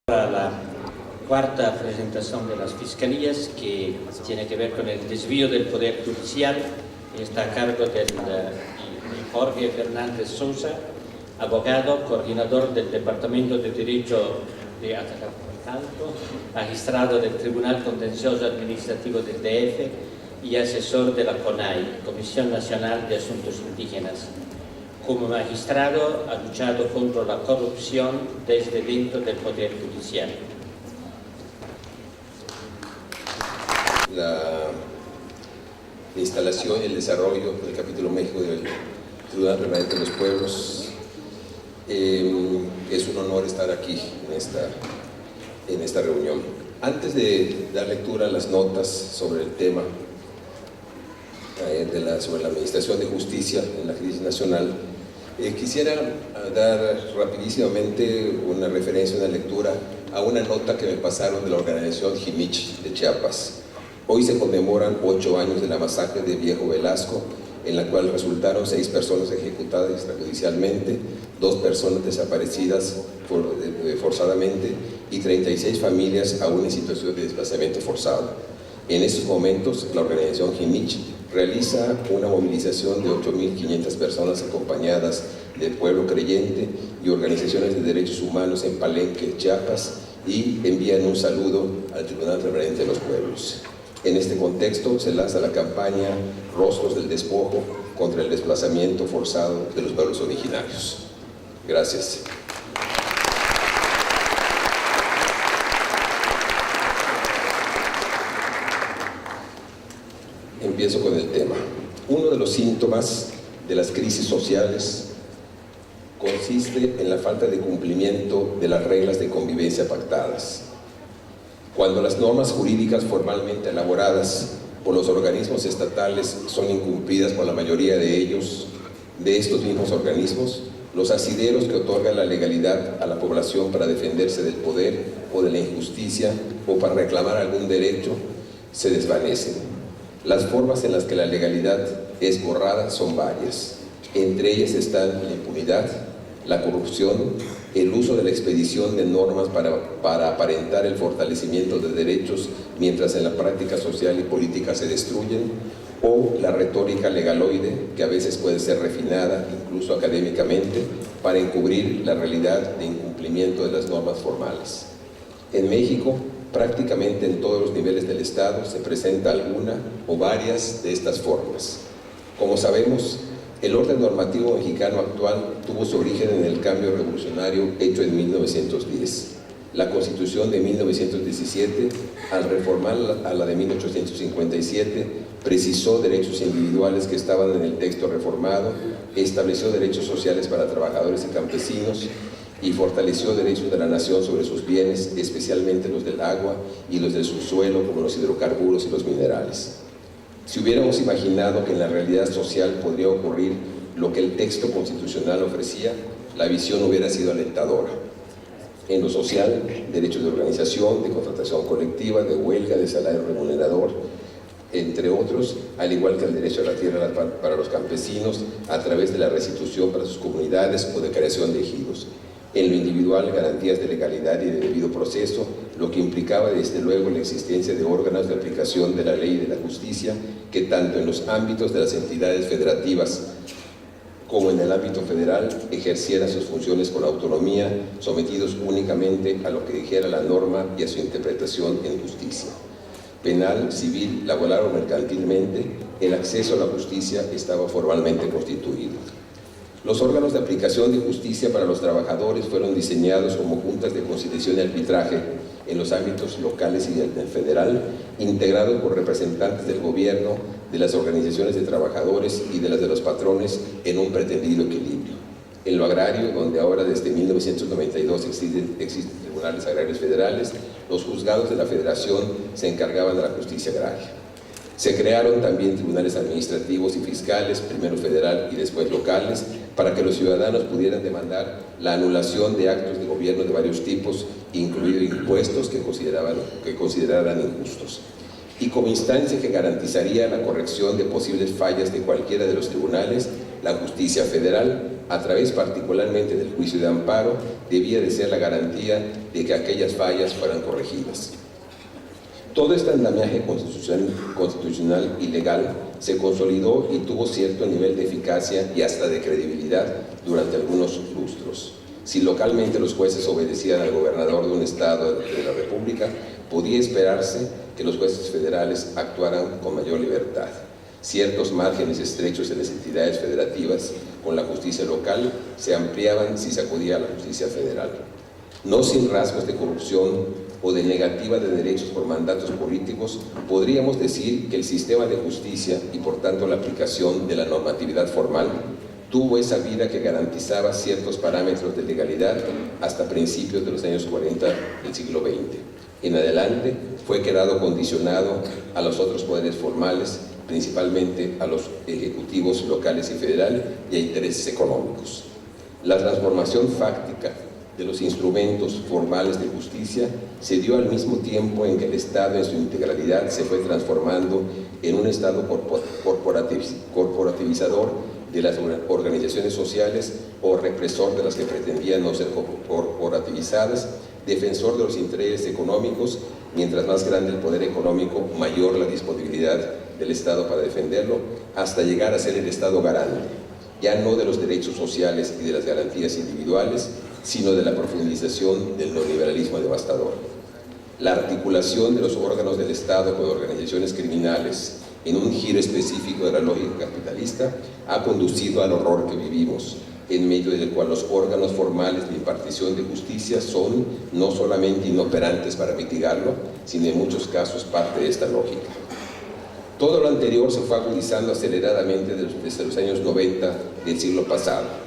A la cuarta presentación de las fiscalías, que tiene que ver con el desvío del Poder Judicial, está a cargo de Jorge Fernández Sousa, abogado, coordinador del Departamento de Derecho de Atlacampo, magistrado del Tribunal Contencioso Administrativo del DF y asesor de la CONAI, Comisión Nacional de Asuntos Indígenas. Como magistrado ha luchado contra la corrupción desde dentro del Poder Judicial. La instalación y el desarrollo del capítulo México del Tribunal Permanente de los Pueblos. Es un honor estar aquí en esta reunión. Antes de dar lectura a las notas sobre el tema sobre la administración de justicia en la crisis nacional, quisiera dar rapidísimamente una referencia, una lectura a una nota que me pasaron de la organización Jimich de Chiapas. Hoy se conmemoran 8 años de la masacre de Viejo Velasco, en la cual resultaron 6 personas ejecutadas extrajudicialmente, 2 personas desaparecidas forzadamente y 36 familias aún en situación de desplazamiento forzado. En estos momentos, la organización Jimich realiza una movilización de 8.500 personas acompañadas del pueblo creyente y organizaciones de derechos humanos en Palenque, Chiapas, y envían un saludo al Tribunal Permanente de los Pueblos. En este contexto se lanza la campaña Rostros del Despojo contra el desplazamiento forzado de los pueblos originarios. Gracias. Empiezo con el tema. Uno de los síntomas de las crisis sociales consiste en la falta de cumplimiento de las reglas de convivencia pactadas. Cuando las normas jurídicas formalmente elaboradas por los organismos estatales son incumplidas por la mayoría de ellos, de estos mismos organismos, los asideros que otorgan la legalidad a la población para defenderse del poder o de la injusticia o para reclamar algún derecho se desvanecen. Las formas en las que la legalidad es borrada son varias. Entre ellas están la impunidad, la corrupción, el uso de la expedición de normas para aparentar el fortalecimiento de derechos mientras en la práctica social y política se destruyen, o la retórica legaloide, que a veces puede ser refinada, incluso académicamente, para encubrir la realidad de incumplimiento de las normas formales. En México, prácticamente en todos los niveles del Estado se presenta alguna o varias de estas formas. Como sabemos, el orden normativo mexicano actual tuvo su origen en el cambio revolucionario hecho en 1910. La Constitución de 1917, al reformar a la de 1857, precisó derechos individuales que estaban en el texto reformado, estableció derechos sociales para trabajadores y campesinos, y fortaleció derechos de la nación sobre sus bienes, especialmente los del agua y los del subsuelo, como los hidrocarburos y los minerales. Si hubiéramos imaginado que en la realidad social podría ocurrir lo que el texto constitucional ofrecía, la visión hubiera sido alentadora. En lo social, derechos de organización, de contratación colectiva, de huelga, de salario remunerador, entre otros, al igual que el derecho a la tierra para los campesinos a través de la restitución para sus comunidades o de creación de ejidos. En lo individual, garantías de legalidad y de debido proceso, lo que implicaba desde luego la existencia de órganos de aplicación de la ley y de la justicia que tanto en los ámbitos de las entidades federativas como en el ámbito federal ejercieran sus funciones con autonomía, sometidos únicamente a lo que dijera la norma y a su interpretación en justicia. Penal, civil, laboral o mercantilmente, el acceso a la justicia estaba formalmente constituido. Los órganos de aplicación de justicia para los trabajadores fueron diseñados como juntas de conciliación y arbitraje en los ámbitos locales y del federal, integrados por representantes del gobierno, de las organizaciones de trabajadores y de las de los patrones en un pretendido equilibrio. En lo agrario, donde ahora desde 1992 existen tribunales agrarios federales, los juzgados de la federación se encargaban de la justicia agraria. Se crearon también tribunales administrativos y fiscales, primero federal y después locales, para que los ciudadanos pudieran demandar la anulación de actos de gobierno de varios tipos, incluidos impuestos que consideraran injustos. Y como instancia que garantizaría la corrección de posibles fallas de cualquiera de los tribunales, la justicia federal a través particularmente del juicio de amparo, debía de ser la garantía de que aquellas fallas fueran corregidas. Todo este andamiaje constitucional y legal se consolidó y tuvo cierto nivel de eficacia y hasta de credibilidad durante algunos lustros. Si localmente los jueces obedecían al gobernador de un estado de la República, podía esperarse que los jueces federales actuaran con mayor libertad. Ciertos márgenes estrechos en las entidades federativas con la justicia local se ampliaban si se acudía a la justicia federal. No sin rasgos de corrupción o de negativa de derechos por mandatos políticos, podríamos decir que el sistema de justicia y por tanto la aplicación de la normatividad formal tuvo esa vida que garantizaba ciertos parámetros de legalidad hasta principios de los años 40 del siglo XX. En adelante fue quedado condicionado a los otros poderes formales, principalmente a los ejecutivos locales y federales y a intereses económicos. La transformación fáctica de los instrumentos formales de justicia se dio al mismo tiempo en que el Estado en su integralidad se fue transformando en un Estado corporativizador de las organizaciones sociales o represor de las que pretendían no ser corporativizadas, defensor de los intereses económicos. Mientras más grande el poder económico, mayor la disponibilidad del Estado para defenderlo, hasta llegar a ser el Estado garante, ya no de los derechos sociales y de las garantías individuales, sino de la profundización del neoliberalismo devastador. La articulación de los órganos del Estado con organizaciones criminales en un giro específico de la lógica capitalista ha conducido al horror que vivimos, en medio del cual los órganos formales de impartición de justicia son no solamente inoperantes para mitigarlo, sino en muchos casos parte de esta lógica. Todo lo anterior se fue agudizando aceleradamente desde los años 90 del siglo pasado.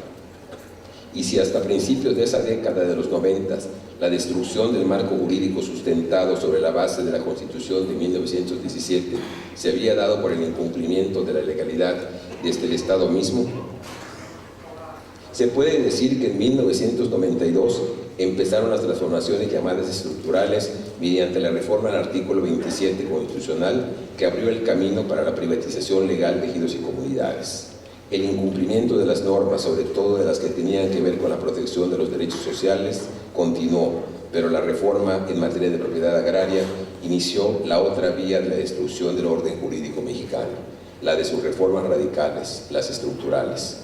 Y si hasta principios de esa década de los 90 la destrucción del marco jurídico sustentado sobre la base de la Constitución de 1917 se había dado por el incumplimiento de la legalidad desde el Estado mismo, se puede decir que en 1992 empezaron las transformaciones llamadas estructurales mediante la reforma al artículo 27 constitucional que abrió el camino para la privatización legal de ejidos y comunidades. El incumplimiento de las normas, sobre todo de las que tenían que ver con la protección de los derechos sociales, continuó, pero la reforma en materia de propiedad agraria inició la otra vía de la destrucción del orden jurídico mexicano, la de sus reformas radicales, las estructurales.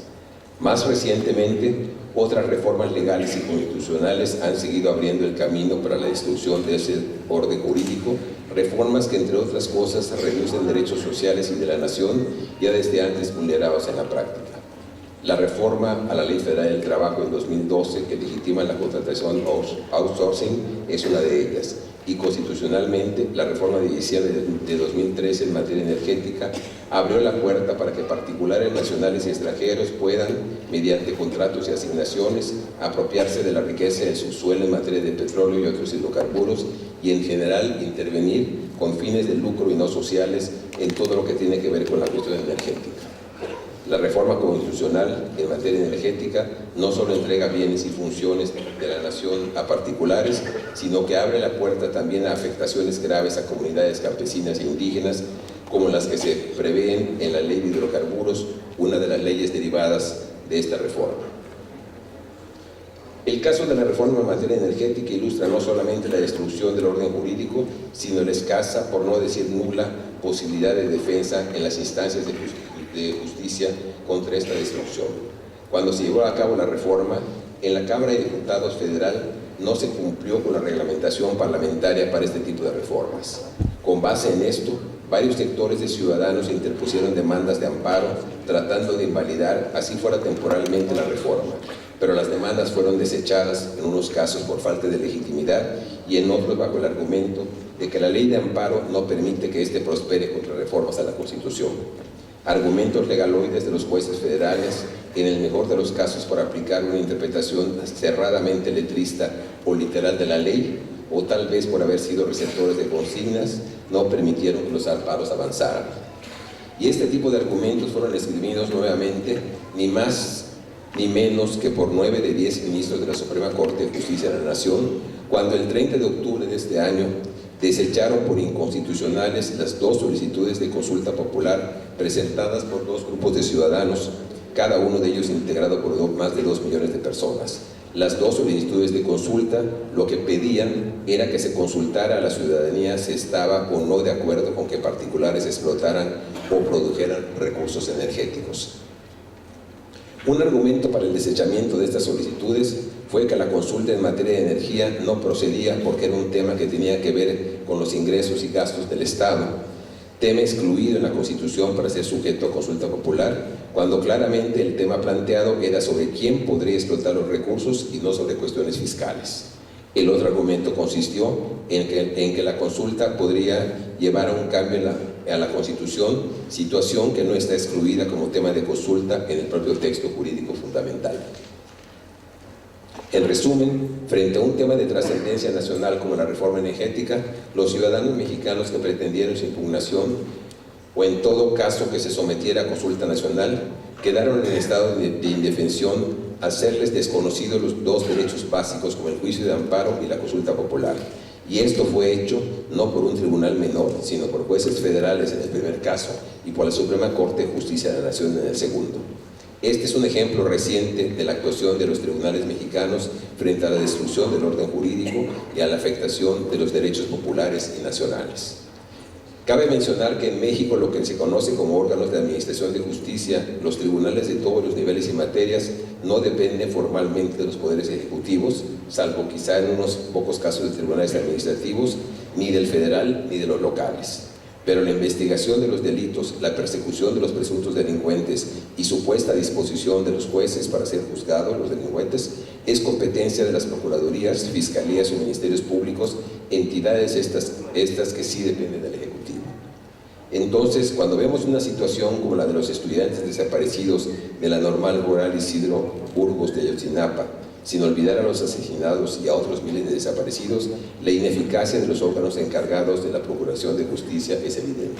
Más recientemente, otras reformas legales y constitucionales han seguido abriendo el camino para la destrucción de ese orden jurídico, reformas que, entre otras cosas, reducen derechos sociales y de la nación ya desde antes vulnerados en la práctica. La reforma a la Ley Federal del Trabajo en 2012, que legitima la contratación outsourcing, es una de ellas. Y constitucionalmente, la reforma de diciembre de 2013 en materia energética abrió la puerta para que particulares nacionales y extranjeros puedan, mediante contratos y asignaciones, apropiarse de la riqueza del subsuelo en materia de petróleo y otros hidrocarburos y, en general, intervenir con fines de lucro y no sociales en todo lo que tiene que ver con la cuestión energética. La reforma constitucional en materia energética no solo entrega bienes y funciones de la nación a particulares, sino que abre la puerta también a afectaciones graves a comunidades campesinas e indígenas, como las que se prevén en la Ley de Hidrocarburos, una de las leyes derivadas de esta reforma. El caso de la reforma en materia energética ilustra no solamente la destrucción del orden jurídico, sino la escasa, por no decir nula, posibilidad de defensa en las instancias de justicia contra esta destrucción. Cuando se llevó a cabo la reforma, en la Cámara de Diputados Federal no se cumplió con la reglamentación parlamentaria para este tipo de reformas. Con base en esto, varios sectores de ciudadanos interpusieron demandas de amparo tratando de invalidar, así fuera temporalmente, la reforma, pero las demandas fueron desechadas en unos casos por falta de legitimidad y en otros bajo el argumento de que la ley de amparo no permite que éste prospere contra reformas a la Constitución. Argumentos legaloides de los jueces federales, en el mejor de los casos por aplicar una interpretación cerradamente letrista o literal de la ley, o tal vez por haber sido receptores de consignas, no permitieron que los amparos avanzaran. Y este tipo de argumentos fueron esgrimidos nuevamente, ni más ni menos que por 9 de 10 ministros de la Suprema Corte de Justicia de la Nación, cuando el 30 de octubre de este año desecharon por inconstitucionales las 2 solicitudes de consulta popular presentadas por 2 grupos de ciudadanos cada uno de ellos integrado por más de 2 millones de personas. Las dos solicitudes de consulta lo que pedían era que se consultara a la ciudadanía si estaba o no de acuerdo con que particulares explotaran o produjeran recursos energéticos. Un argumento para el desechamiento de estas solicitudes fue que la consulta en materia de energía no procedía porque era un tema que tenía que ver con los ingresos y gastos del Estado, tema excluido en la Constitución para ser sujeto a consulta popular, cuando claramente el tema planteado era sobre quién podría explotar los recursos y no sobre cuestiones fiscales. El otro argumento consistió en que la consulta podría llevar a un cambio a la Constitución, situación que no está excluida como tema de consulta en el propio texto jurídico fundamental. En resumen, frente a un tema de trascendencia nacional como la reforma energética, los ciudadanos mexicanos que pretendieron su impugnación, o en todo caso que se sometiera a consulta nacional, quedaron en estado de indefensión al serles desconocidos los dos derechos básicos como el juicio de amparo y la consulta popular. Y esto fue hecho no por un tribunal menor, sino por jueces federales en el primer caso y por la Suprema Corte de Justicia de la Nación en el segundo. Este es un ejemplo reciente de la actuación de los tribunales mexicanos frente a la destrucción del orden jurídico y a la afectación de los derechos populares y nacionales. Cabe mencionar que en México lo que se conoce como órganos de administración de justicia, los tribunales de todos los niveles y materias, no dependen formalmente de los poderes ejecutivos, salvo quizá en unos pocos casos de tribunales administrativos, ni del federal ni de los locales. Pero la investigación de los delitos, la persecución de los presuntos delincuentes y su puesta a disposición de los jueces para ser juzgados, los delincuentes, es competencia de las procuradurías, fiscalías o ministerios públicos, entidades estas que sí dependen del Ejecutivo. Entonces, cuando vemos una situación como la de los estudiantes desaparecidos de la Normal Rural Isidro Burgos de Ayotzinapa, sin olvidar a los asesinados y a otros miles de desaparecidos, la ineficacia de los órganos encargados de la Procuración de Justicia es evidente.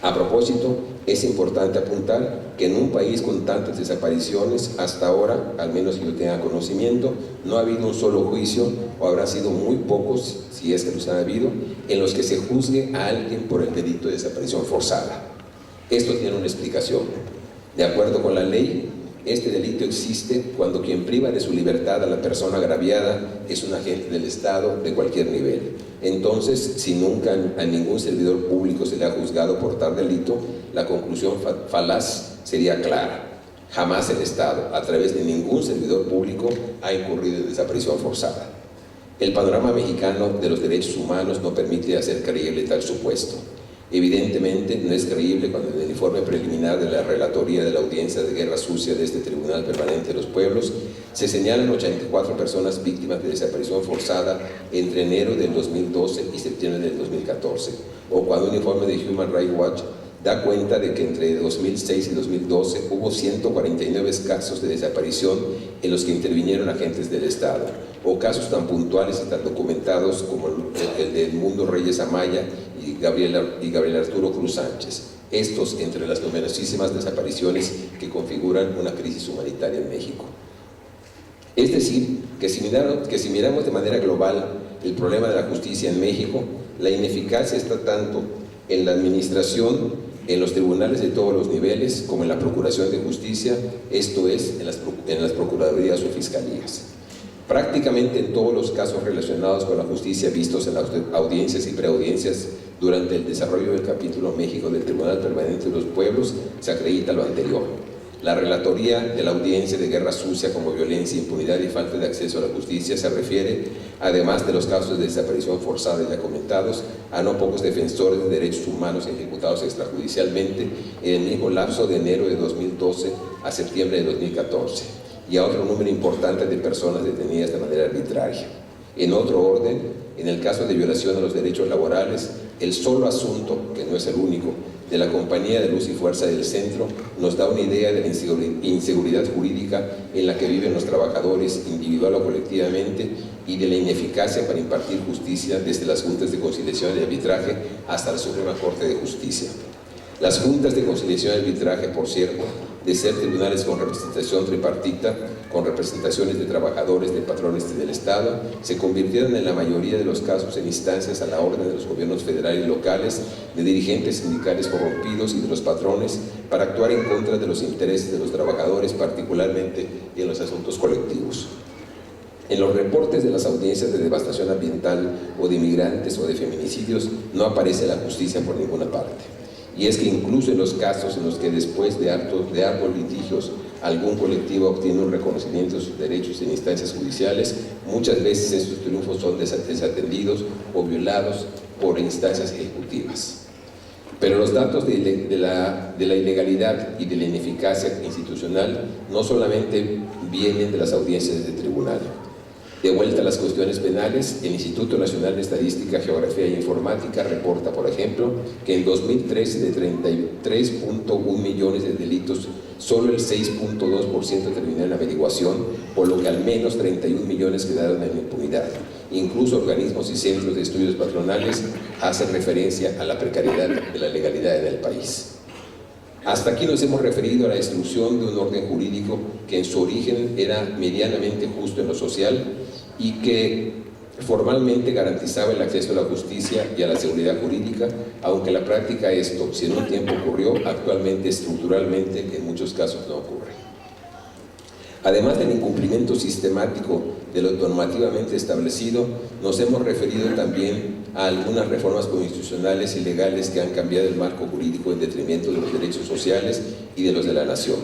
A propósito, es importante apuntar que en un país con tantas desapariciones, hasta ahora, al menos que yo tenga conocimiento, no ha habido un solo juicio, o habrá sido muy pocos, si es que los ha habido, en los que se juzgue a alguien por el delito de desaparición forzada. Esto tiene una explicación. De acuerdo con la ley, este delito existe cuando quien priva de su libertad a la persona agraviada es un agente del Estado de cualquier nivel. Entonces, si nunca a ningún servidor público se le ha juzgado por tal delito, la conclusión falaz sería clara. Jamás el Estado, a través de ningún servidor público, ha incurrido en desaparición forzada. El panorama mexicano de los derechos humanos no permite hacer creíble tal supuesto. Evidentemente, no es creíble cuando en el informe preliminar de la Relatoría de la Audiencia de Guerra Sucia de este Tribunal Permanente de los Pueblos se señalan 84 personas víctimas de desaparición forzada entre enero del 2012 y septiembre del 2014, o cuando un informe de Human Rights Watch da cuenta de que entre 2006 y 2012 hubo 149 casos de desaparición en los que intervinieron agentes del Estado, o casos tan puntuales y tan documentados como el de Edmundo Reyes Amaya y Gabriel Arturo Cruz Sánchez. Estos entre las numerosísimas desapariciones que configuran una crisis humanitaria en México. Es decir, que si miramos de manera global el problema de la justicia en México, la ineficacia está tanto en la administración, en los tribunales de todos los niveles, como en la Procuración de Justicia, esto es, en las Procuradurías o Fiscalías. Prácticamente en todos los casos relacionados con la justicia vistos en las audiencias y preaudiencias durante el desarrollo del capítulo México del Tribunal Permanente de los Pueblos se acredita lo anterior. La relatoría de la audiencia de guerra sucia como violencia, impunidad y falta de acceso a la justicia se refiere, además de los casos de desaparición forzada ya comentados, a no pocos defensores de derechos humanos ejecutados extrajudicialmente en el mismo lapso de enero de 2012 a septiembre de 2014, y a otro número importante de personas detenidas de manera arbitraria. En otro orden, en el caso de violación a los derechos laborales, el solo asunto, que no es el único, de la Compañía de Luz y Fuerza del Centro nos da una idea de la inseguridad jurídica en la que viven los trabajadores individual o colectivamente y de la ineficacia para impartir justicia desde las juntas de conciliación y arbitraje hasta la Suprema Corte de Justicia. Las juntas de conciliación y arbitraje, por cierto, de ser tribunales con representación tripartita, con representaciones de trabajadores, de patrones del Estado, se convirtieron en la mayoría de los casos en instancias a la orden de los gobiernos federales y locales, de dirigentes sindicales corrompidos y de los patrones para actuar en contra de los intereses de los trabajadores, particularmente en los asuntos colectivos. En los reportes de las audiencias de devastación ambiental o de inmigrantes o de feminicidios no aparece la justicia por ninguna parte. Y es que incluso en los casos en los que después de hartos litigios algún colectivo obtiene un reconocimiento de sus derechos en instancias judiciales, muchas veces estos triunfos son desatendidos o violados por instancias ejecutivas. Pero los datos de la ilegalidad y de la ineficacia institucional no solamente vienen de las audiencias del tribunal. De vuelta a las cuestiones penales, el Instituto Nacional de Estadística, Geografía e Informática reporta, por ejemplo, que en 2013 de 33.1 millones de delitos, solo el 6.2% terminó en averiguación, por lo que al menos 31 millones quedaron en impunidad. Incluso organismos y centros de estudios patronales hacen referencia a la precariedad de la legalidad en el país. Hasta aquí nos hemos referido a la destrucción de un orden jurídico que en su origen era medianamente justo en lo social y que formalmente garantizaba el acceso a la justicia y a la seguridad jurídica, aunque en la práctica esto, si en un tiempo ocurrió, actualmente estructuralmente en muchos casos no ocurre. Además del incumplimiento sistemático de lo normativamente establecido, nos hemos referido también a algunas reformas constitucionales y legales que han cambiado el marco jurídico en detrimento de los derechos sociales y de los de la nación.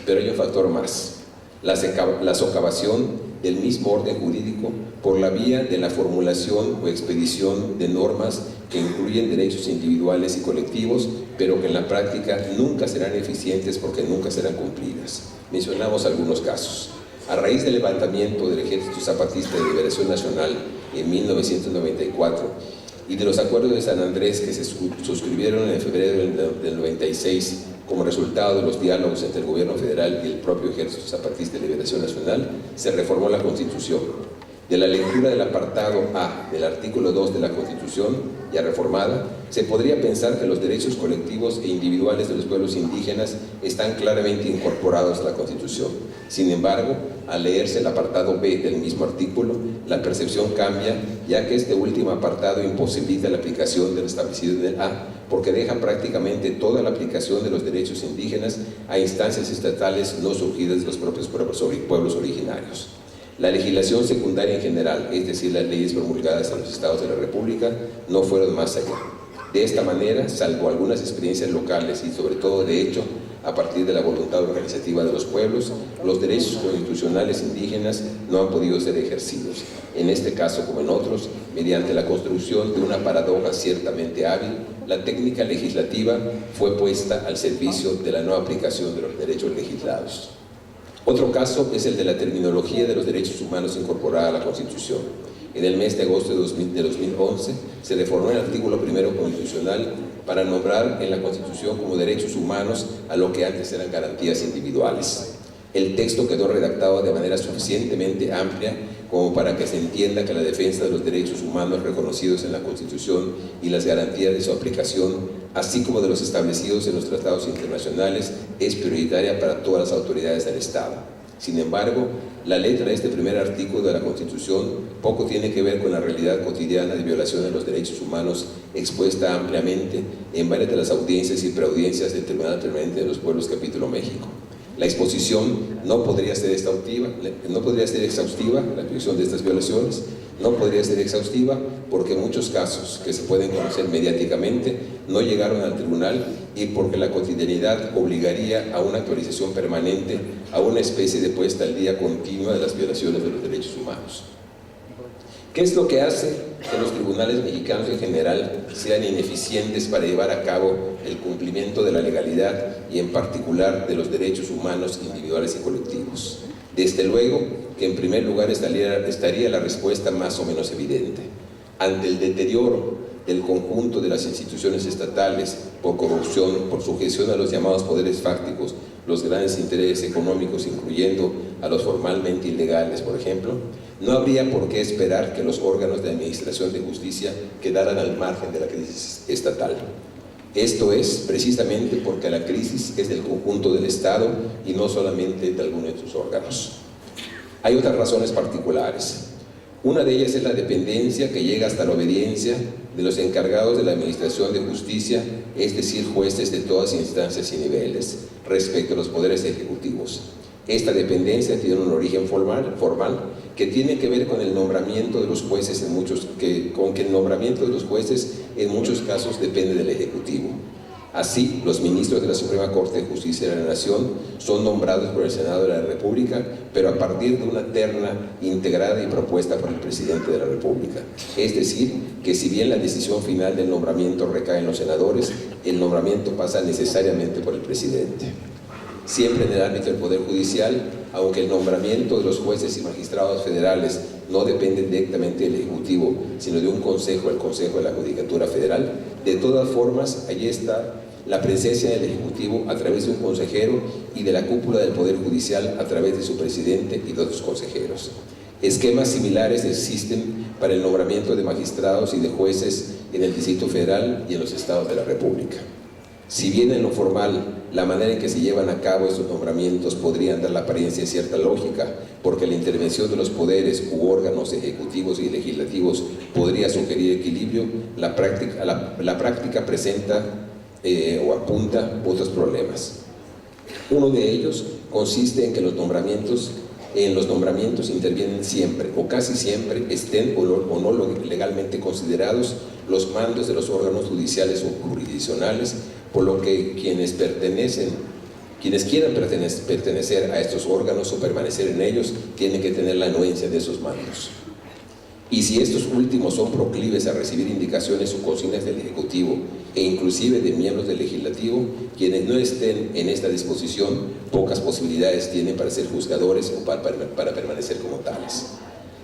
Pero hay un factor más: la socavación del mismo orden jurídico por la vía de la formulación o expedición de normas que incluyen derechos individuales y colectivos, pero que en la práctica nunca serán eficientes porque nunca serán cumplidas. Mencionamos algunos casos. A raíz del levantamiento del Ejército Zapatista de Liberación Nacional en 1994 y de los acuerdos de San Andrés que se suscribieron en febrero del 96 como resultado de los diálogos entre el gobierno federal y el propio Ejército Zapatista de Liberación Nacional, se reformó la Constitución. De la lectura del apartado A del artículo 2 de la Constitución, ya reformada, se podría pensar que los derechos colectivos e individuales de los pueblos indígenas están claramente incorporados a la Constitución. Sin embargo, al leerse el apartado B del mismo artículo, la percepción cambia, ya que este último apartado imposibilita la aplicación del establecido en el A, porque deja prácticamente toda la aplicación de los derechos indígenas a instancias estatales no surgidas de los propios pueblos originarios. La legislación secundaria en general, es decir, las leyes promulgadas en los estados de la República, no fueron más allá. De esta manera, salvo algunas experiencias locales y sobre todo de hecho, a partir de la voluntad organizativa de los pueblos, los derechos constitucionales indígenas no han podido ser ejercidos. En este caso, como en otros, mediante la construcción de una paradoja ciertamente hábil, la técnica legislativa fue puesta al servicio de la no aplicación de los derechos legislados. Otro caso es el de la terminología de los derechos humanos incorporada a la Constitución. En el mes de agosto de 2011 se reformó el artículo primero constitucional para nombrar en la Constitución como derechos humanos a lo que antes eran garantías individuales. El texto quedó redactado de manera suficientemente amplia como para que se entienda que la defensa de los derechos humanos reconocidos en la Constitución y las garantías de su aplicación, así como de los establecidos en los tratados internacionales, es prioritaria para todas las autoridades del Estado. Sin embargo, la letra de este primer artículo de la Constitución poco tiene que ver con la realidad cotidiana de violación de los derechos humanos expuesta ampliamente en varias de las audiencias y preaudiencias del Tribunal Permanente de los Pueblos Capítulo México. La exposición no podría ser exhaustiva, la exposición de estas violaciones no podría ser exhaustiva porque muchos casos que se pueden conocer mediáticamente no llegaron al tribunal y porque la cotidianidad obligaría a una actualización permanente, a una especie de puesta al día continua de las violaciones de los derechos humanos. ¿Qué es lo que hace que los tribunales mexicanos en general sean ineficientes para llevar a cabo el cumplimiento de la legalidad y en particular de los derechos humanos individuales y colectivos? Desde luego que en primer lugar estaría la respuesta más o menos evidente. Ante el deterioro del conjunto de las instituciones estatales por corrupción, por sujeción a los llamados poderes fácticos, los grandes intereses económicos, incluyendo a los formalmente ilegales, por ejemplo, no habría por qué esperar que los órganos de administración de justicia quedaran al margen de la crisis estatal. Esto es precisamente porque la crisis es del conjunto del Estado y no solamente de algunos de sus órganos. Hay otras razones particulares. Una de ellas es la dependencia que llega hasta la obediencia de los encargados de la Administración de Justicia, es decir, jueces de todas instancias y niveles, respecto a los poderes ejecutivos. Esta dependencia tiene un origen formal que tiene que ver con el nombramiento de los jueces con que el nombramiento de los jueces en muchos casos depende del Ejecutivo. Así, los ministros de la Suprema Corte de Justicia de la Nación son nombrados por el Senado de la República, pero a partir de una terna integrada y propuesta por el Presidente de la República. Es decir, que si bien la decisión final del nombramiento recae en los senadores, el nombramiento pasa necesariamente por el Presidente. Siempre en el ámbito del Poder Judicial, aunque el nombramiento de los jueces y magistrados federales no depende directamente del Ejecutivo, sino de un consejo, el Consejo de la Judicatura Federal, de todas formas, allí está la presencia del Ejecutivo a través de un consejero y de la cúpula del Poder Judicial a través de su presidente y de otros consejeros. Esquemas similares existen para el nombramiento de magistrados y de jueces en el Distrito Federal y en los estados de la República. Si bien en lo formal, la manera en que se llevan a cabo estos nombramientos podrían dar la apariencia de cierta lógica, porque la intervención de los poderes u órganos ejecutivos y legislativos podría sugerir equilibrio, la práctica presenta o apunta otros problemas. Uno de ellos consiste en que en los nombramientos intervienen siempre o casi siempre, estén o no legalmente considerados, los mandos de los órganos judiciales o jurisdiccionales, por lo que quienes quieran pertenecer a estos órganos o permanecer en ellos tienen que tener la anuencia de esos mandos. Y si estos últimos son proclives a recibir indicaciones o consignas del Ejecutivo e inclusive de miembros del Legislativo, quienes no estén en esta disposición, pocas posibilidades tienen para ser juzgadores o para permanecer como tales.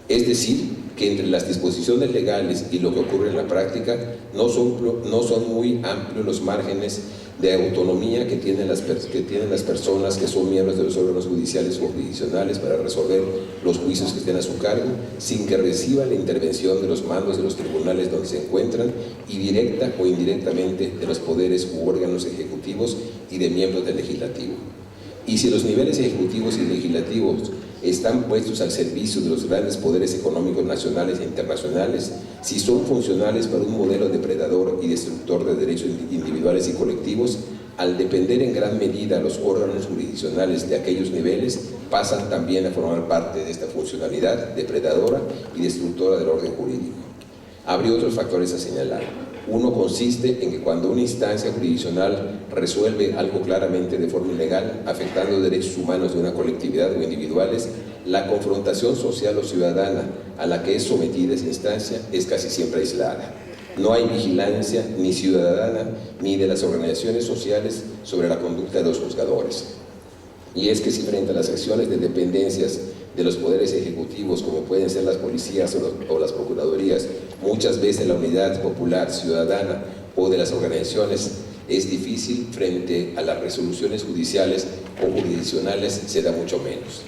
Es decir, que entre las disposiciones legales y lo que ocurre en la práctica no son muy amplios los márgenes de autonomía que tienen las personas que son miembros de los órganos judiciales o jurisdiccionales para resolver los juicios que estén a su cargo, sin que reciban la intervención de los mandos de los tribunales donde se encuentran y directa o indirectamente de los poderes u órganos ejecutivos y de miembros del legislativo. Y si los niveles ejecutivos y legislativos están puestos al servicio de los grandes poderes económicos nacionales e internacionales, si son funcionales para un modelo depredador y destructor de derechos individuales y colectivos, al depender en gran medida los órganos jurisdiccionales de aquellos niveles, pasan también a formar parte de esta funcionalidad depredadora y destructora del orden jurídico. Habría otros factores a señalar. Uno consiste en que cuando una instancia jurisdiccional resuelve algo claramente de forma ilegal, afectando derechos humanos de una colectividad o individuales, la confrontación social o ciudadana a la que es sometida esa instancia es casi siempre aislada. No hay vigilancia ni ciudadana ni de las organizaciones sociales sobre la conducta de los juzgadores. Y es que si frente a las acciones de dependencias de los poderes ejecutivos, como pueden ser las policías o las procuradurías, muchas veces la unidad popular, ciudadana o de las organizaciones es difícil, frente a las resoluciones judiciales o jurisdiccionales se da mucho menos.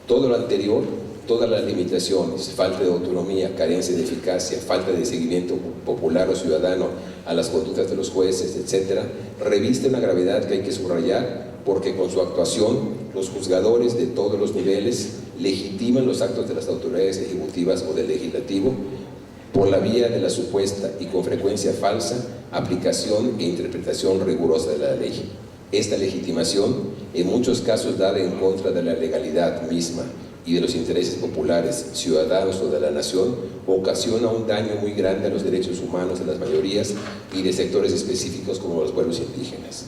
Todo lo anterior, todas las limitaciones, falta de autonomía, carencia de eficacia, falta de seguimiento popular o ciudadano a las conductas de los jueces, etc., reviste una gravedad que hay que subrayar, porque con su actuación los juzgadores de todos los niveles legitiman los actos de las autoridades ejecutivas o del legislativo por la vía de la supuesta y con frecuencia falsa aplicación e interpretación rigurosa de la ley. Esta legitimación, en muchos casos dada en contra de la legalidad misma y de los intereses populares, ciudadanos o de la nación, ocasiona un daño muy grande a los derechos humanos de las mayorías y de sectores específicos como los pueblos indígenas.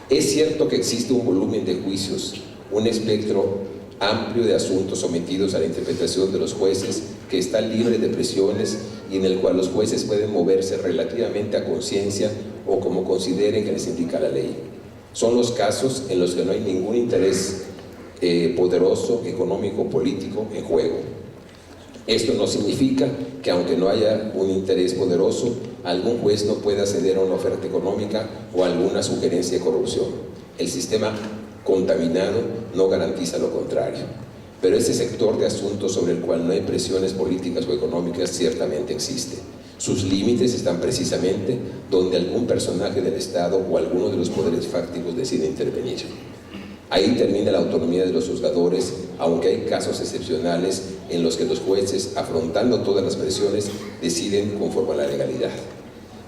Es cierto que existe un volumen de juicios, un espectro amplio de asuntos sometidos a la interpretación de los jueces que está libre de presiones y en el cual los jueces pueden moverse relativamente a conciencia o como consideren que les indica la ley. Son los casos en los que no hay ningún interés poderoso, económico, político en juego. Esto no significa que aunque no haya un interés poderoso, algún juez no pueda ceder a una oferta económica o a alguna sugerencia de corrupción. El sistema contaminado no garantiza lo contrario. Pero ese sector de asuntos sobre el cual no hay presiones políticas o económicas ciertamente existe. Sus límites están precisamente donde algún personaje del Estado o alguno de los poderes fácticos decide intervenir. Ahí termina la autonomía de los juzgadores, aunque hay casos excepcionales en los que los jueces, afrontando todas las presiones, deciden conforme a la legalidad.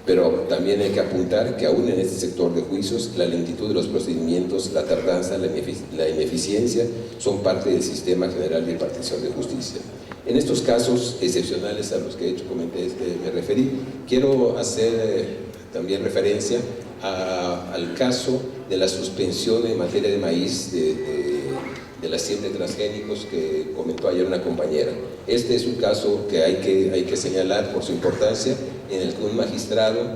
Pero también hay que apuntar que aún en este sector de juicios, la lentitud de los procedimientos, la tardanza, la ineficiencia son parte del sistema general de impartición de justicia. En estos casos excepcionales a los que me referí, quiero hacer también referencia al caso de la suspensión en materia de maíz de la siembra de transgénicos que comentó ayer una compañera. Este es un caso que hay que señalar por su importancia, en el que un magistrado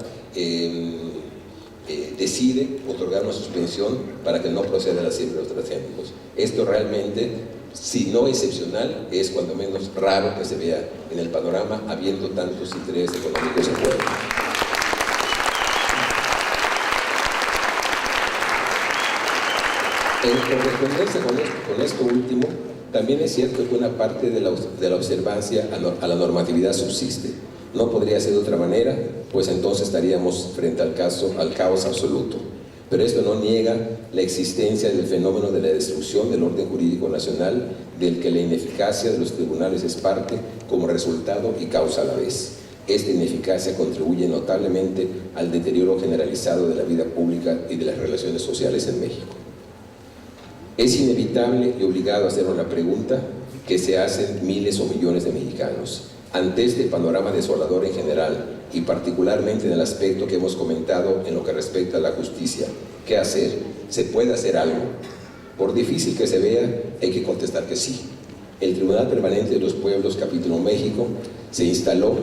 decide otorgar una suspensión para que no proceda a la siembra de los transgénicos. Esto realmente, si no excepcional, es cuando menos raro que se vea en el panorama, habiendo tantos intereses económicos en juego. En correspondencia con esto último, también es cierto que una parte de la observancia a la normatividad subsiste. No podría ser de otra manera, pues entonces estaríamos frente al caos absoluto. Pero esto no niega la existencia del fenómeno de la destrucción del orden jurídico nacional, del que la ineficacia de los tribunales es parte, como resultado y causa a la vez. Esta ineficacia contribuye notablemente al deterioro generalizado de la vida pública y de las relaciones sociales en México. Es inevitable y obligado a hacer una pregunta que se hacen miles o millones de mexicanos. Ante este panorama desolador en general y particularmente en el aspecto que hemos comentado en lo que respecta a la justicia, ¿qué hacer? ¿Se puede hacer algo? Por difícil que se vea, hay que contestar que sí. El Tribunal Permanente de los Pueblos, Capítulo México, se instaló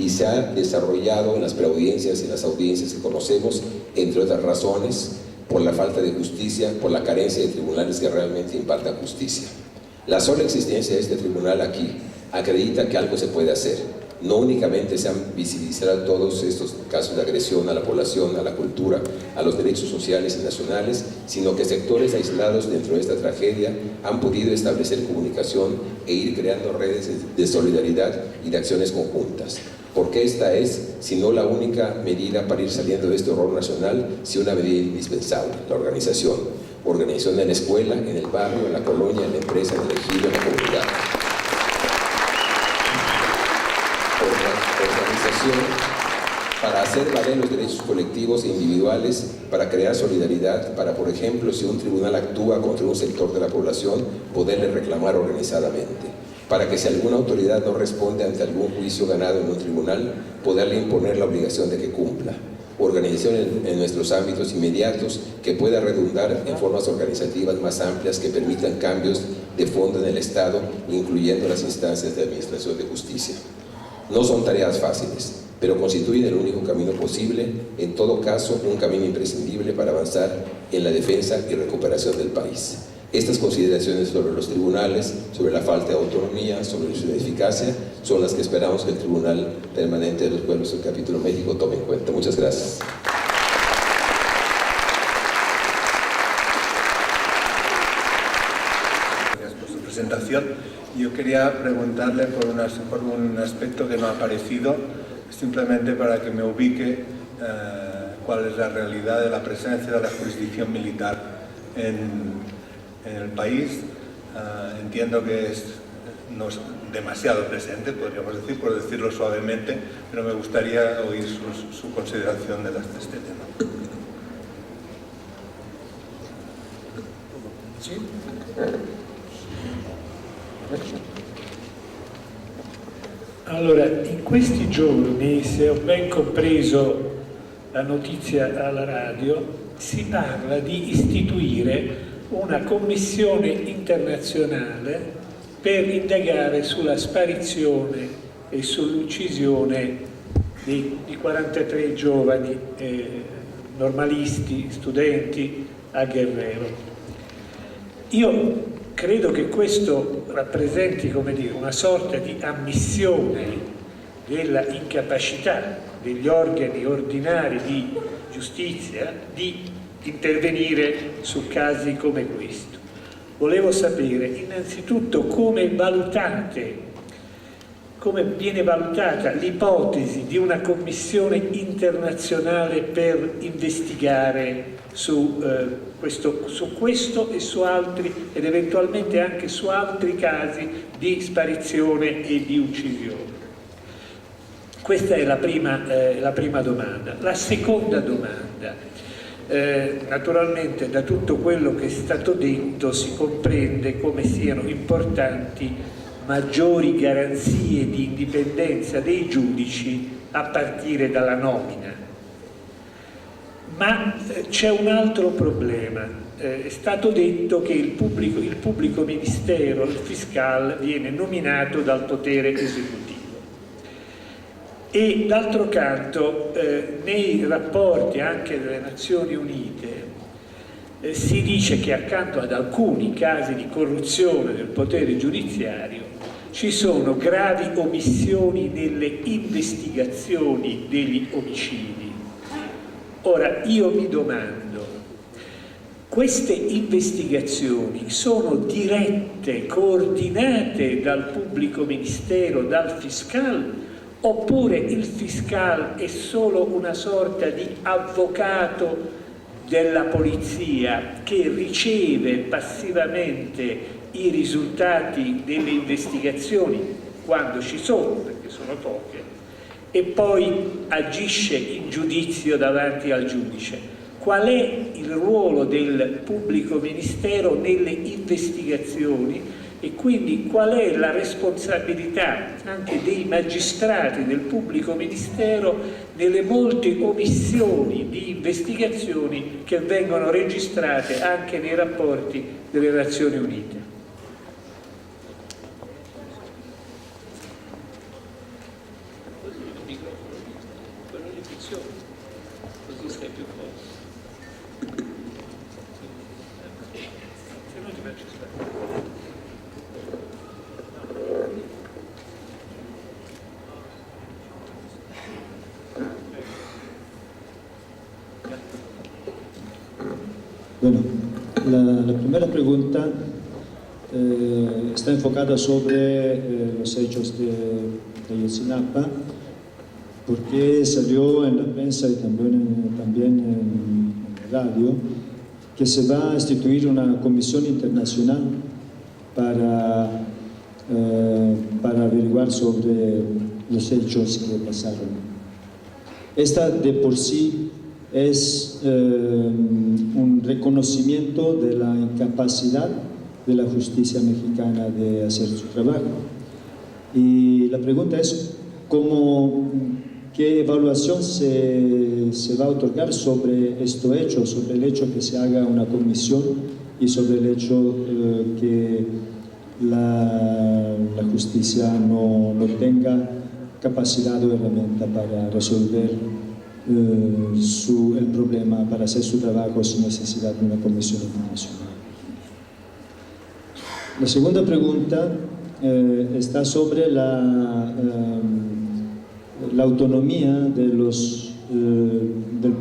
y se ha desarrollado en las preaudiencias y en las audiencias que conocemos, entre otras razones, por la falta de justicia, por la carencia de tribunales que realmente impartan justicia. La sola existencia de este tribunal aquí acredita que algo se puede hacer. No únicamente se han visibilizado todos estos casos de agresión a la población, a la cultura, a los derechos sociales y nacionales, sino que sectores aislados dentro de esta tragedia han podido establecer comunicación e ir creando redes de solidaridad y de acciones conjuntas. Porque esta es, si no la única medida para ir saliendo de este horror nacional, sí una medida indispensable, la organización. Organización en la escuela, en el barrio, en la colonia, en la empresa, en el ejido, en la comunidad. Organización para hacer valer los derechos colectivos e individuales, para crear solidaridad, para, por ejemplo, si un tribunal actúa contra un sector de la población, poderle reclamar organizadamente. Para que si alguna autoridad no responde ante algún juicio ganado en un tribunal, poderle imponer la obligación de que cumpla. Organización en nuestros ámbitos inmediatos que pueda redundar en formas organizativas más amplias que permitan cambios de fondo en el Estado, incluyendo las instancias de administración de justicia. No son tareas fáciles, pero constituyen el único camino posible, en todo caso, un camino imprescindible para avanzar en la defensa y recuperación del país. Estas consideraciones sobre los tribunales, sobre la falta de autonomía, sobre su ineficacia, son las que esperamos que el Tribunal Permanente de los Pueblos del Capítulo México tome en cuenta. Muchas gracias. Gracias por su presentación. Yo quería preguntarle por un aspecto que no ha aparecido, simplemente para que me ubique cuál es la realidad de la presencia de la jurisdicción militar en el país. Entiendo que no es demasiado presente, podríamos decir, por decirlo suavemente, pero me gustaría oír su consideración de este tema. ¿Sí? Allora, in questi giorni, se ho ben compreso la notizia alla radio, si parla di istituire una commissione internazionale per indagare sulla sparizione e sull'uccisione di 43 giovani normalisti, studenti a Guerrero. Io credo che questo rappresenti, come dire, una sorta di ammissione della incapacità degli organi ordinari di giustizia di intervenire su casi come questo. Volevo sapere innanzitutto come valutate come viene valutata l'ipotesi di una commissione internazionale per investigare su questo e su altri, ed eventualmente anche su altri casi di sparizione e di uccisione. Questa è la prima domanda. La seconda domanda, naturalmente da tutto quello che è stato detto si comprende come siano importanti maggiori garanzie di indipendenza dei giudici a partire dalla nomina. Ma c'è un altro problema. È stato detto che il pubblico ministero, il fiscal, viene nominato dal potere esecutivo. E d'altro canto nei rapporti anche delle Nazioni Unite si dice che accanto ad alcuni casi di corruzione del potere giudiziario ci sono gravi omissioni nelle investigazioni degli omicidi. Ora io mi domando, queste investigazioni sono dirette, coordinate dal pubblico ministero, dal fiscal, oppure il fiscal è solo una sorta di avvocato della polizia che riceve passivamente i risultati delle investigazioni quando ci sono, perché sono poche, e poi agisce in giudizio davanti al giudice? Qual è il ruolo del pubblico ministero nelle investigazioni e quindi qual è la responsabilità anche dei magistrati del pubblico ministero nelle molte omissioni di investigazioni che vengono registrate anche nei rapporti delle Nazioni Unite? Bueno, la primera pregunta está enfocada sobre los hechos de Ayotzinapa, porque salió en la prensa y también en radio que se va a instituir una comisión internacional para averiguar sobre los hechos que pasaron. Esta de por sí es un reconocimiento de la incapacidad de la justicia mexicana de hacer su trabajo. Y la pregunta es ¿qué evaluación se va a otorgar sobre estos hechos, sobre el hecho que se haga una comisión y sobre el hecho que la justicia no tenga capacidad o herramienta para resolver el problema, para hacer su trabajo sin necesidad de una comisión internacional? La segunda pregunta está sobre la autonomía del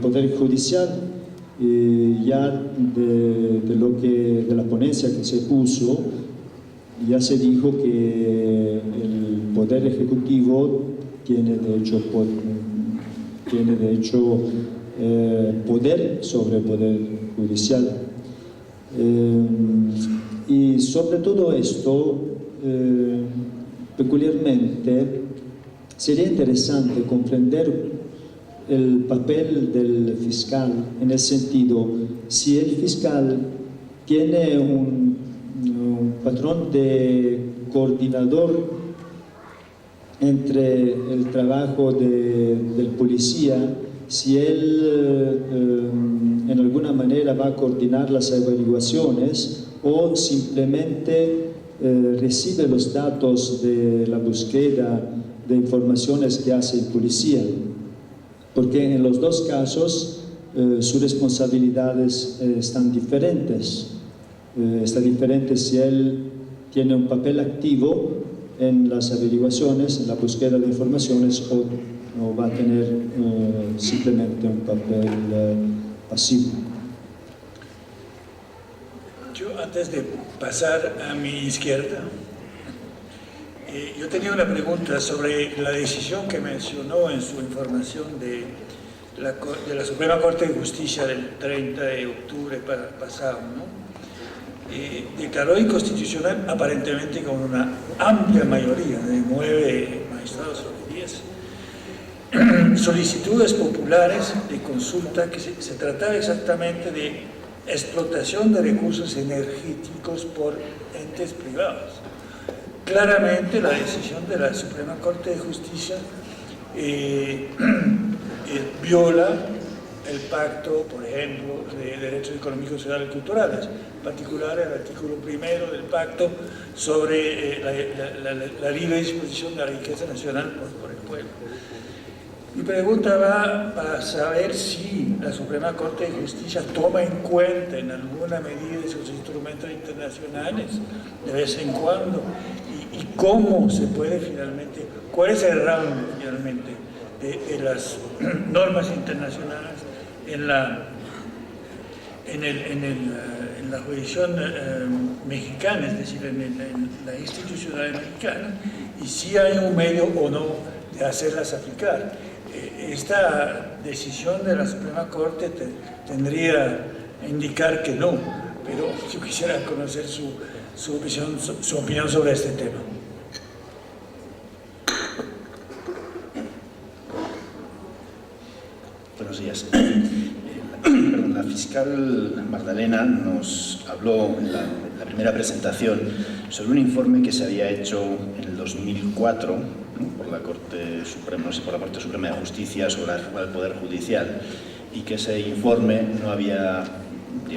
Poder Judicial. Ya de la ponencia que se puso, ya se dijo que el Poder Ejecutivo tiene de hecho poder sobre el Poder Judicial. Y sobre todo esto, peculiarmente, sería interesante comprender el papel del fiscal en el sentido, si el fiscal tiene un patrón de coordinador entre el trabajo del policía, si él en alguna manera va a coordinar las averiguaciones o simplemente recibe los datos de la búsqueda de informaciones que hace el policía, porque en los dos casos sus responsabilidades están diferentes. Está diferente si él tiene un papel activo en las averiguaciones, en la búsqueda de informaciones, o va a tener simplemente un papel pasivo. Yo, antes de pasar a mi izquierda, Yo tenía una pregunta sobre la decisión que mencionó en su información de la Suprema Corte de Justicia del 30 de octubre pasado, ¿no? Declaró inconstitucional aparentemente con una amplia mayoría de 9 magistrados sobre 10 solicitudes populares de consulta que se trataba exactamente de explotación de recursos energéticos por entes privados. Claramente la decisión de la Suprema Corte de Justicia viola el pacto, por ejemplo, de derechos económicos, sociales y culturales, en particular el artículo 1 del pacto sobre la libre disposición de la riqueza nacional por el pueblo. Mi pregunta va para saber si la Suprema Corte de Justicia toma en cuenta en alguna medida esos instrumentos internacionales de vez en cuando y cómo se puede finalmente, cuál es el rango finalmente de las normas internacionales en la jurisdicción mexicana, es decir, en la institucionalidad mexicana, y si hay un medio o no de hacerlas aplicar. Esta decisión de la Suprema Corte tendría a indicar que no, pero yo quisiera conocer su opinión sobre este tema. Buenos días. La fiscal Magdalena nos habló en la primera presentación sobre un informe que se había hecho en el 2004, ¿no?, por la Corte Suprema, no sé, por la Corte Suprema de Justicia sobre la reforma del Poder Judicial, y que ese informe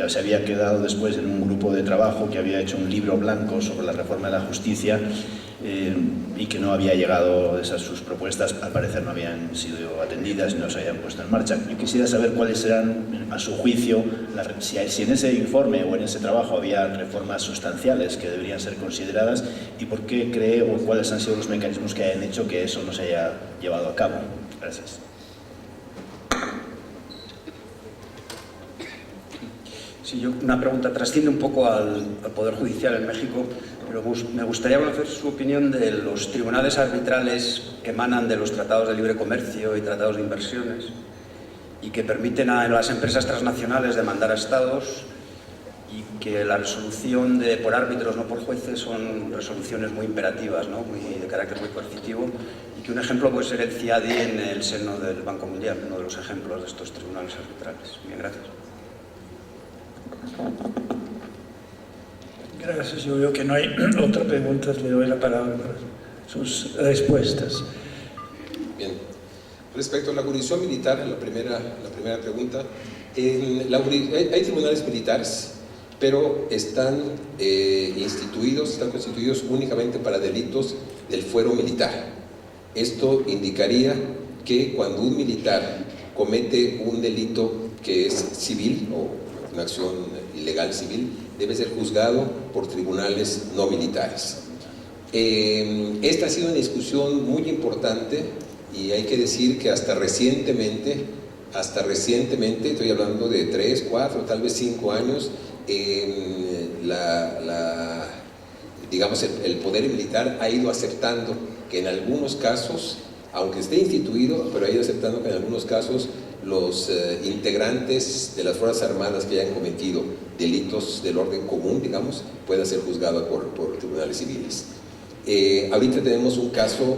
se había quedado después en un grupo de trabajo que había hecho un libro blanco sobre la reforma de la justicia y que no había llegado, sus propuestas al parecer no habían sido atendidas y no se habían puesto en marcha. Yo quisiera saber cuáles eran, a su juicio, si en ese informe o en ese trabajo había reformas sustanciales que deberían ser consideradas y por qué cree o cuáles han sido los mecanismos que hayan hecho que eso no se haya llevado a cabo. Gracias. Sí, una pregunta trasciende un poco al Poder Judicial en México, pero me gustaría conocer su opinión de los tribunales arbitrales que emanan de los tratados de libre comercio y tratados de inversiones y que permiten a las empresas transnacionales demandar a estados y que la resolución por árbitros, no por jueces, son resoluciones muy imperativas, ¿no?, de carácter muy coercitivo, y que un ejemplo puede ser el CIADI en el seno del Banco Mundial, uno de los ejemplos de estos tribunales arbitrales. Bien, gracias. Gracias, yo veo que no hay otra pregunta, le doy la palabra para sus respuestas. Bien. Respecto a la jurisdicción militar, la primera pregunta, hay tribunales militares, pero están constituidos únicamente para delitos del fuero militar. Esto indicaría que cuando un militar comete un delito que es civil o una acción ilegal civil, debe ser juzgado por tribunales no militares. Esta ha sido una discusión muy importante y hay que decir que hasta recientemente, estoy hablando de 3, 4, tal vez 5 años, digamos, el poder militar ha ido aceptando que en algunos casos, aunque esté instituido, pero ha ido aceptando que en algunos casos los integrantes de las Fuerzas Armadas que hayan cometido delitos del orden común, digamos, puedan ser juzgados por tribunales civiles. Ahorita tenemos un caso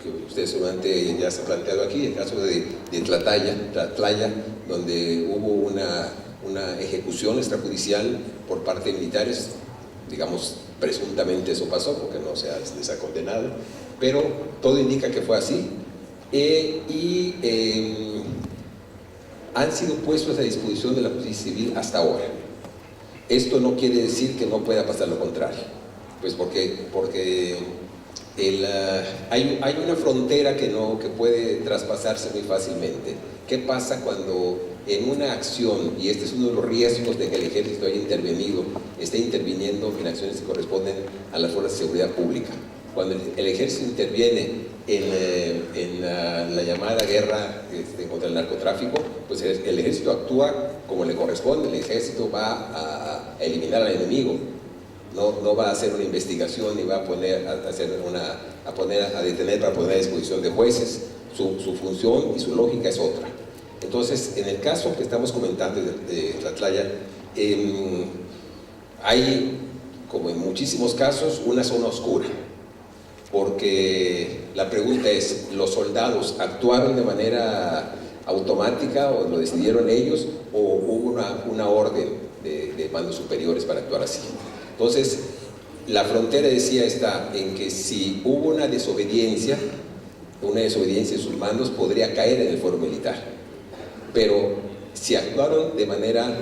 que ustedes seguramente ya se ha planteado aquí, el caso de Tlatlaya, donde hubo una ejecución extrajudicial por parte de militares, digamos, presuntamente eso pasó porque no se ha condenado, pero todo indica que fue así. Han sido puestos a disposición de la justicia civil hasta ahora. Esto no quiere decir que no pueda pasar lo contrario, pues porque hay una frontera que puede traspasarse muy fácilmente. ¿Qué pasa cuando en una acción, y este es uno de los riesgos de que el ejército esté interviniendo en acciones que corresponden a las fuerzas de seguridad pública? Cuando el ejército interviene en la llamada guerra contra el narcotráfico, pues el ejército actúa como le corresponde, el ejército va a eliminar al enemigo. no va a hacer una investigación ni va a poner a detener para poner a disposición de jueces. Su función y su lógica es otra. Entonces, en el caso que estamos comentando de Tlatlaya, hay, como en muchísimos casos, una zona oscura, porque la pregunta es, ¿los soldados actuaron de manera automática o lo decidieron ellos, o hubo una orden de mandos superiores para actuar así? Entonces, la frontera, decía, está en que si hubo una desobediencia de sus mandos, podría caer en el fuero militar. Pero si actuaron de manera,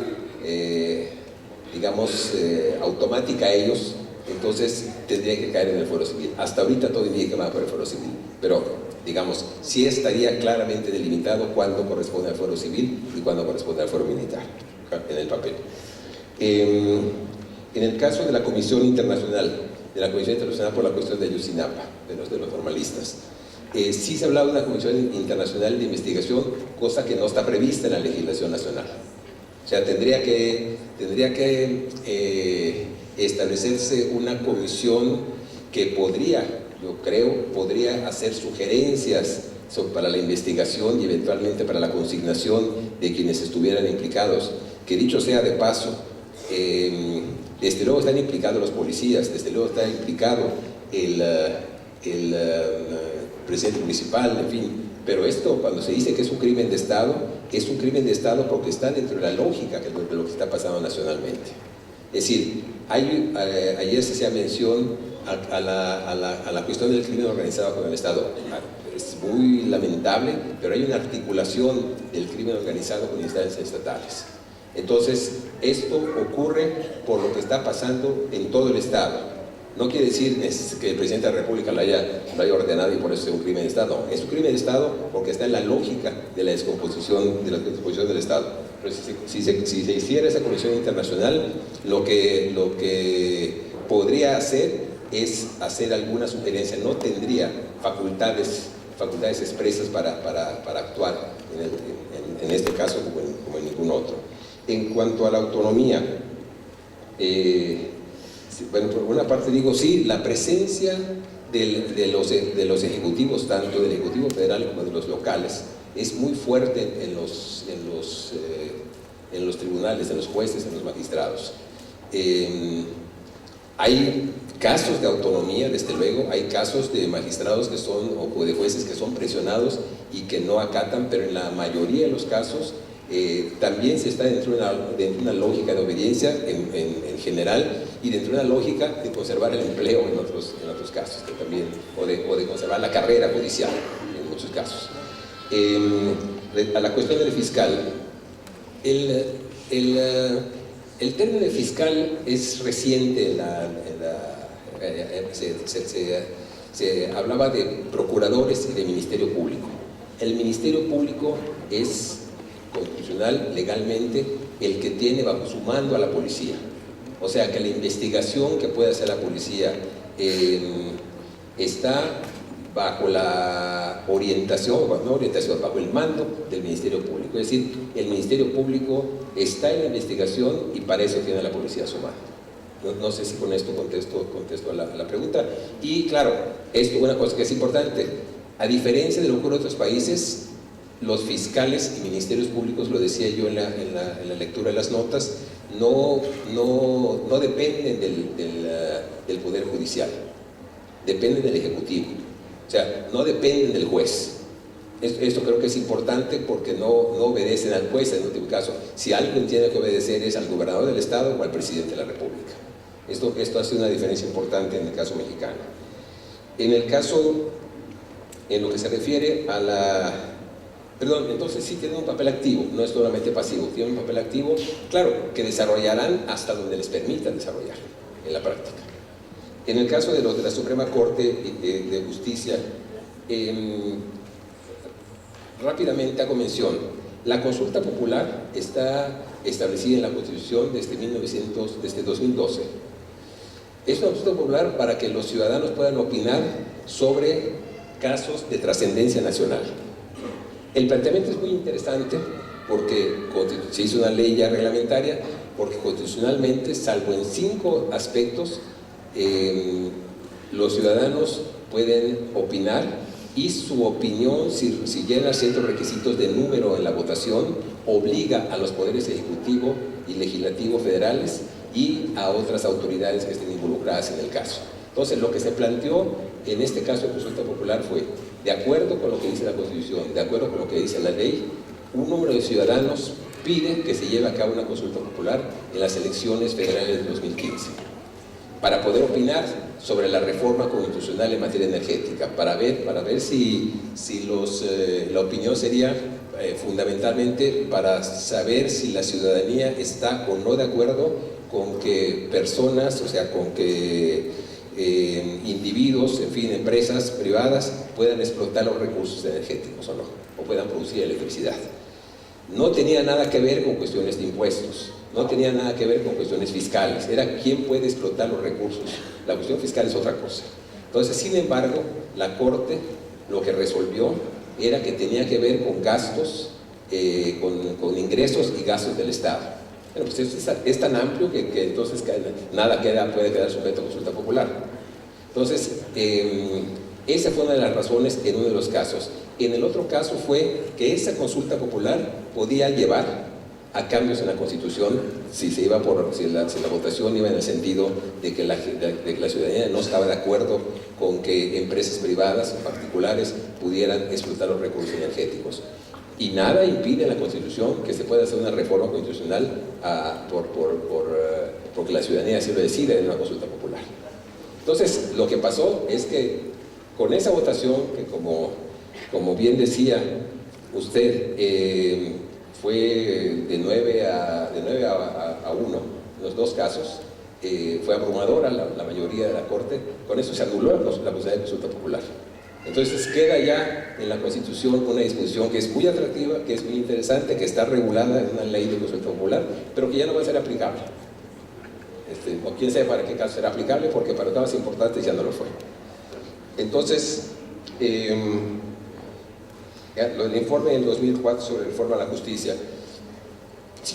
automática ellos, entonces tendría que caer en el fuero civil. Hasta ahorita todo indica que va por el fuero civil, pero digamos, sí estaría claramente delimitado cuándo corresponde al fuero civil y cuándo corresponde al fuero militar, en el papel. En el caso de la Comisión Internacional, por la cuestión de Ayotzinapa, de los normalistas, sí se ha hablado de una Comisión Internacional de Investigación, cosa que no está prevista en la legislación nacional. O sea, tendría que establecerse una comisión que podría hacer sugerencias para la investigación y eventualmente para la consignación de quienes estuvieran implicados. Que dicho sea de paso, desde luego están implicados los policías, desde luego está implicado el presidente municipal, en fin, pero esto, cuando se dice que es un crimen de Estado, es un crimen de Estado porque está dentro de la lógica de lo que está pasando nacionalmente. Es decir, ayer se hacía mención a la cuestión del crimen organizado con el Estado. Es muy lamentable, pero hay una articulación del crimen organizado con instancias estatales. Entonces, esto ocurre por lo que está pasando en todo el Estado. No quiere decir que el presidente de la República lo haya ordenado y por eso es un crimen de Estado. No, es un crimen de Estado porque está en la lógica de la descomposición del Estado. Pero si se hiciera esa comisión internacional, lo que podría hacer es hacer alguna sugerencia. No tendría facultades expresas para actuar en este caso como en ningún otro. En cuanto a la autonomía, bueno, por una parte digo, sí, la presencia de los ejecutivos, tanto del Ejecutivo Federal como de los locales, es muy fuerte en los tribunales, en los jueces, en los magistrados. Hay casos de autonomía, desde luego, hay casos de magistrados que son, o de jueces que son presionados y que no acatan, pero en la mayoría de los casos también se está dentro de una lógica de obediencia en general, y dentro de una lógica de conservar el empleo en otros casos, que también, o de conservar la carrera judicial en muchos casos. A la cuestión del fiscal, el término de fiscal es reciente. Se hablaba de procuradores y de ministerio público. El ministerio público es constitucional, legalmente, el que tiene bajo su mando a la policía. O sea que la investigación que puede hacer la policía está bajo la bajo el mando del Ministerio Público. Es decir, el Ministerio Público está en la investigación y para eso tiene a la policía a su mano. No sé si con esto contesto a la pregunta. Y claro, esto es una cosa que es importante. A diferencia de lo que ocurre en otros países, los fiscales y ministerios públicos, lo decía yo en la lectura de las notas, no dependen del Poder Judicial, dependen del Ejecutivo. O sea, no dependen del juez. Esto creo que es importante porque no obedecen al juez en último caso. Si alguien tiene que obedecer es al gobernador del Estado o al presidente de la República. Esto hace una diferencia importante en el caso mexicano. En lo que se refiere a la... Perdón, entonces sí tienen un papel activo, no es solamente pasivo, tienen un papel activo, claro, que desarrollarán hasta donde les permitan desarrollar en la práctica. En el caso de los de la Suprema Corte de Justicia, rápidamente hago mención. La consulta popular está establecida en la Constitución desde 2012. Es una consulta popular para que los ciudadanos puedan opinar sobre casos de trascendencia nacional. El planteamiento es muy interesante porque se hizo una ley ya reglamentaria porque constitucionalmente, salvo en 5 aspectos, los ciudadanos pueden opinar y su opinión, si llena ciertos requisitos de número en la votación, obliga a los poderes ejecutivo y legislativo federales y a otras autoridades que estén involucradas en el caso. Entonces, lo que se planteó en este caso de consulta popular fue, de acuerdo con lo que dice la Constitución, de acuerdo con lo que dice la ley, un número de ciudadanos pide que se lleve a cabo una consulta popular en las elecciones federales de 2015 para poder opinar sobre la reforma constitucional en materia energética, para ver si la opinión sería fundamentalmente para saber si la ciudadanía está o no de acuerdo con que personas, o sea, con que individuos, en fin, empresas privadas puedan explotar los recursos energéticos o no, o puedan producir electricidad. No tenía nada que ver con cuestiones de impuestos, no tenía nada que ver con cuestiones fiscales, era quién puede explotar los recursos. La cuestión fiscal es otra cosa. Entonces, sin embargo, la Corte lo que resolvió era que tenía que ver con gastos, con ingresos y gastos del Estado. Bueno, pues es tan amplio que entonces nada puede quedar sujeto a consulta popular. Entonces, esa fue una de las razones en uno de los casos. En el otro caso fue que esa consulta popular podía llevar a cambios en la Constitución si la votación iba en el sentido de que la ciudadanía no estaba de acuerdo con que empresas privadas o particulares pudieran explotar los recursos energéticos. Y nada impide en la Constitución que se pueda hacer una reforma constitucional porque la ciudadanía así lo decide en una consulta popular. Entonces, lo que pasó es que con esa votación, que como bien decía usted, fue de 9 a 1 en los 2 casos, fue abrumadora la mayoría de la Corte, con eso se anuló la posibilidad de consulta popular. Entonces queda ya en la Constitución una disposición que es muy atractiva, que es muy interesante, que está regulada en una ley de consulta popular, pero que ya no va a ser aplicable. O quién sabe para qué caso será aplicable, porque para casos importantes ya no lo fue. Entonces, el informe del 2004 sobre reforma a la justicia,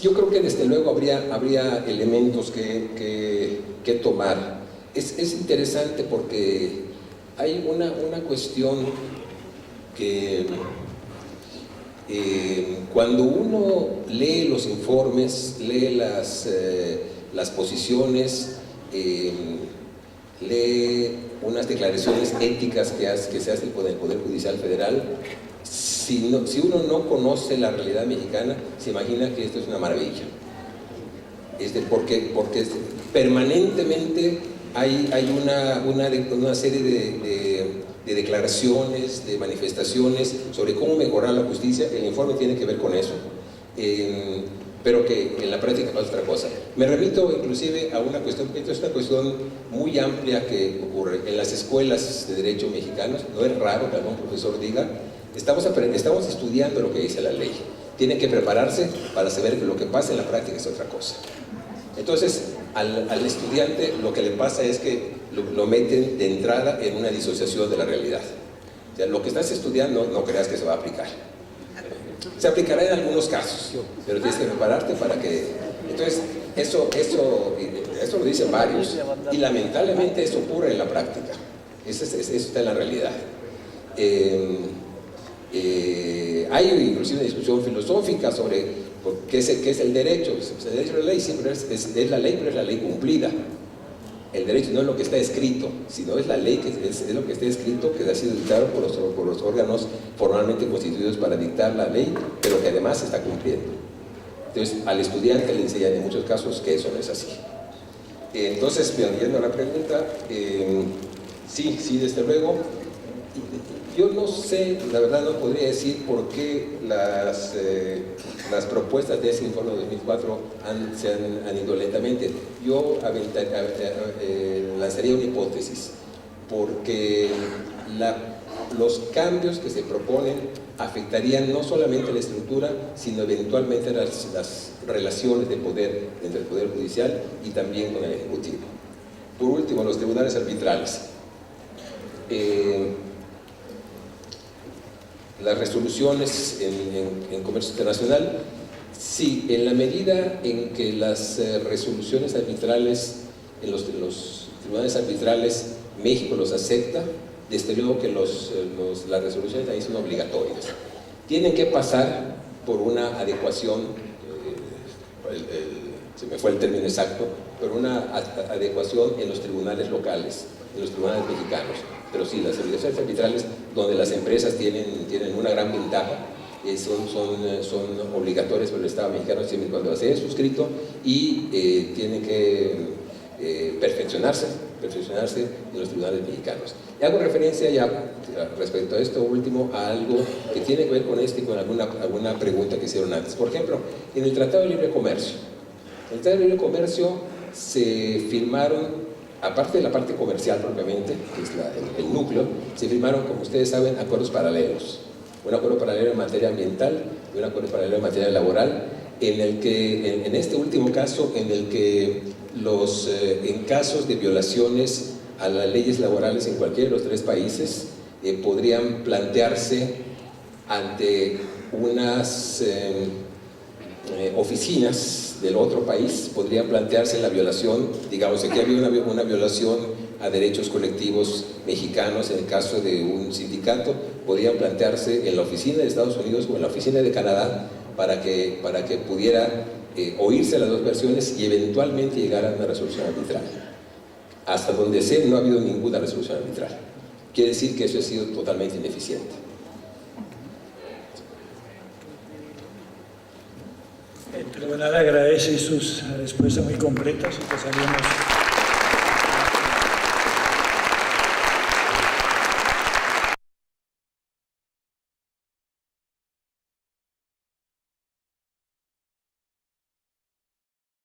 yo creo que desde luego habría elementos que tomar. Es interesante porque hay una cuestión que cuando uno lee los informes, lee las posiciones, lee unas declaraciones éticas que se hacen por el Poder Judicial Federal, si uno no conoce la realidad mexicana, se imagina que esto es una maravilla. Porque permanentemente hay una serie de declaraciones, de manifestaciones sobre cómo mejorar la justicia. El informe tiene que ver con eso, pero que en la práctica pasa otra cosa. Me remito inclusive a una cuestión, que esto es una cuestión muy amplia que ocurre en las escuelas de derecho mexicanos. No es raro que algún profesor diga: estamos estudiando lo que dice la ley. Tienen que prepararse para saber que lo que pasa en la práctica es otra cosa. Entonces, al estudiante lo que le pasa es que lo meten de entrada en una disociación de la realidad. O sea, lo que estás estudiando no creas que se va a aplicar. Se aplicará en algunos casos, pero tienes que prepararte para que... Entonces, eso lo dicen varios, y lamentablemente eso ocurre en la práctica. Eso está en la realidad. Hay inclusive una discusión filosófica sobre qué es el derecho. El derecho es la ley, siempre es la ley, pero es la ley cumplida. El derecho no es lo que está escrito, sino es la ley, es lo que está escrito, que ha sido dictado por los órganos formalmente constituidos para dictar la ley, pero que además se está cumpliendo. Entonces, al estudiante le enseñan en muchos casos que eso no es así. Entonces, volviendo a la pregunta, sí, desde luego. Yo no sé, la verdad no podría decir por qué las propuestas de ese informe de 2004 se han ido lentamente. Yo lanzaría una hipótesis, porque los cambios que se proponen afectarían no solamente la estructura, sino eventualmente las relaciones de poder entre el Poder Judicial y también con el Ejecutivo. Por último, los tribunales arbitrales. Las resoluciones en comercio internacional Sí, en la medida en que las resoluciones arbitrales, en los tribunales arbitrales, México los acepta, desde luego que las resoluciones ahí son obligatorias. Tienen que pasar por una adecuación, se me fue el término exacto, pero una adecuación en los tribunales locales, en los tribunales mexicanos. Pero sí, las obligaciones arbitrales, donde las empresas tienen una gran ventaja, son obligatorias por el Estado mexicano siempre y cuando las hayan suscrito, y tienen que perfeccionarse en los tribunales mexicanos. Y hago referencia ya respecto a esto último a algo que tiene que ver con esto y con alguna pregunta que hicieron antes. Por ejemplo, en el Tratado de Libre Comercio. En el Tratado de Libre Comercio se firmaron, aparte de la parte comercial propiamente, que es el núcleo, se firmaron, como ustedes saben, acuerdos paralelos. Un acuerdo paralelo en materia ambiental y un acuerdo paralelo en materia laboral, en el que, en este último caso, en el que en casos de violaciones a las leyes laborales en cualquiera de los tres países, podrían plantearse ante unas oficinas del otro país, podrían plantearse la violación, digamos, aquí había una violación a derechos colectivos mexicanos en el caso de un sindicato, podrían plantearse en la oficina de Estados Unidos o en la oficina de Canadá para que pudiera oírse las dos versiones y eventualmente llegar a una resolución arbitral. Hasta donde sé, no ha habido ninguna resolución arbitral. Quiere decir que eso ha sido totalmente ineficiente. El tribunal agradece sus respuestas muy completas y pasaríamos